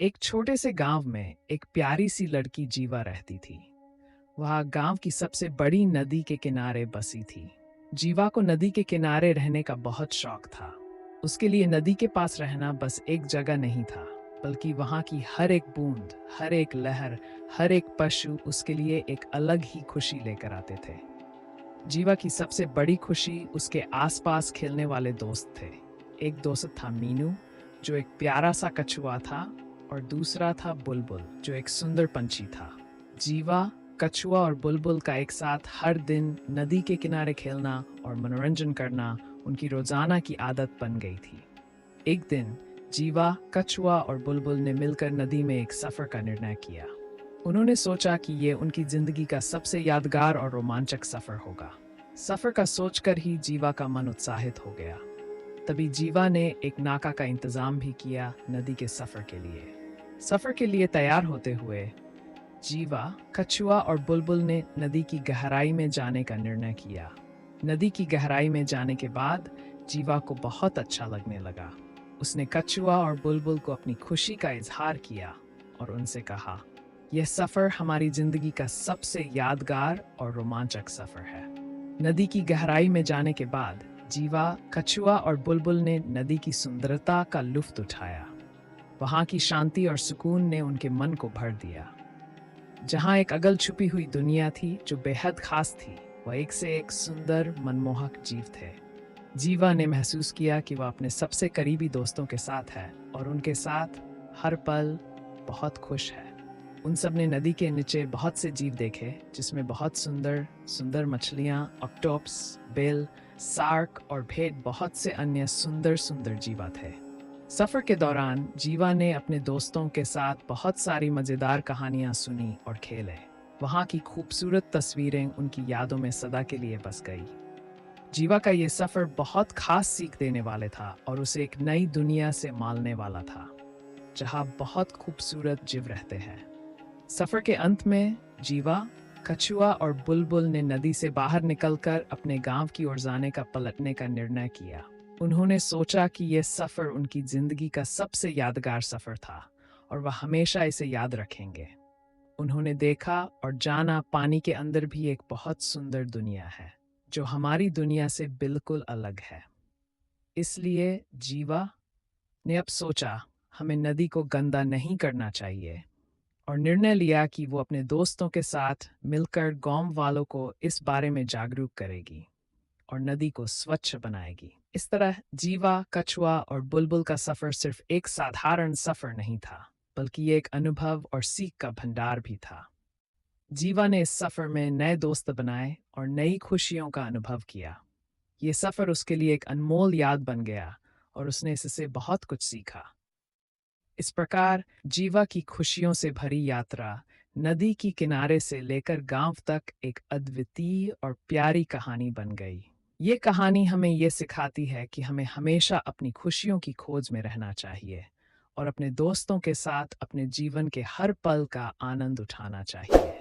एक छोटे से गांव में एक प्यारी सी लड़की जीवा रहती थी। वह गांव की सबसे बड़ी नदी के किनारे बसी थी। जीवा को नदी के किनारे रहने का बहुत शौक था। उसके लिए नदी के पास रहना बस एक जगह नहीं था, बल्कि वहां की हर एक बूंद, हर एक लहर, हर एक पशु उसके लिए एक अलग ही खुशी लेकर आते थे। जीवा की सबसे बड़ी खुशी उसके आसपास खेलने वाले दोस्त थे। एक दोस्त था मीनू, जो एक प्यारा सा कछुआ था, और दूसरा था बुलबुल, जो एक सुंदर पंछी था। जीवा, कछुआ और बुलबुल का एक साथ हर दिन नदी के किनारे खेलना और मनोरंजन करना उनकी रोजाना की आदत बन गई थी। एक दिन जीवा, कछुआ और बुलबुल ने मिलकर नदी में एक सफर का निर्णय किया। उन्होंने सोचा कि ये उनकी जिंदगी का सबसे यादगार और रोमांचक सफर होगा। सफर का सोचकर ही जीवा का मन उत्साहित हो गया। तभी जीवा ने एक नाका का इंतजाम भी किया नदी के सफर के लिए। सफर के लिए तैयार होते हुए जीवा, कछुआ और बुलबुल ने नदी की गहराई में जाने का निर्णय किया। नदी की गहराई में जाने के बाद जीवा को बहुत अच्छा लगने लगा। उसने कछुआ और बुलबुल को अपनी खुशी का इजहार किया और उनसे कहा, यह सफर हमारी जिंदगी का सबसे यादगार और रोमांचक सफर है। नदी की गहराई में जाने के बाद जीवा, कछुआ और बुलबुल ने नदी की सुंदरता का लुत्फ उठाया। वहां की शांति और सुकून ने उनके मन को भर दिया। जहां एक अगल छुपी हुई दुनिया थी जो बेहद खास थी, वह एक से एक सुंदर, मनमोहक जीव थे। जीवा ने महसूस किया कि वह अपने सबसे करीबी दोस्तों के साथ है और उनके साथ हर पल बहुत खुश है। उन सब ने नदी के नीचे बहुत से जीव देखे, जिसमें बहुत सुंदर सुंदर मछलियाँ, ऑक्टोपस, बेल, सार्क और भेड़, बहुत से अन्य सुंदर सुंदर जीवा थे। सफर के दौरान जीवा ने अपने दोस्तों के साथ बहुत सारी मजेदार कहानियां सुनी और खेले। वहां की खूबसूरत तस्वीरें उनकी यादों में सदा के लिए बस गई। जीवा का ये सफर बहुत खास सीख देने वाले था और उसे एक नई दुनिया से मालने वाला था, जहां बहुत खूबसूरत जीव रहते हैं। सफर के अंत में जीवा, कछुआ और बुलबुल ने नदी से बाहर निकलकर अपने गांव की ओर जाने का पलटने का निर्णय किया। उन्होंने सोचा कि यह सफर उनकी जिंदगी का सबसे यादगार सफर था और वह हमेशा इसे याद रखेंगे। उन्होंने देखा और जाना पानी के अंदर भी एक बहुत सुंदर दुनिया है, जो हमारी दुनिया से बिल्कुल अलग है। इसलिए जीवा ने अब सोचा, हमें नदी को गंदा नहीं करना चाहिए, और निर्णय लिया कि वो अपने दोस्तों के साथ मिलकर गांव वालों को इस बारे में जागरूक करेगी और नदी को स्वच्छ बनाएगी। इस तरह जीवा, कछुआ और बुलबुल का सफर सिर्फ एक साधारण सफर नहीं था, बल्कि ये एक अनुभव और सीख का भंडार भी था। जीवा ने इस सफर में नए दोस्त बनाए और नई खुशियों का अनुभव किया। ये सफर उसके लिए एक अनमोल याद बन गया और उसने इससे बहुत कुछ सीखा। इस प्रकार जीवा की खुशियों से भरी यात्रा नदी की किनारे से लेकर गांव तक एक अद्वितीय और प्यारी कहानी बन गई। ये कहानी हमें ये सिखाती है कि हमें हमेशा अपनी खुशियों की खोज में रहना चाहिए और अपने दोस्तों के साथ अपने जीवन के हर पल का आनंद उठाना चाहिए।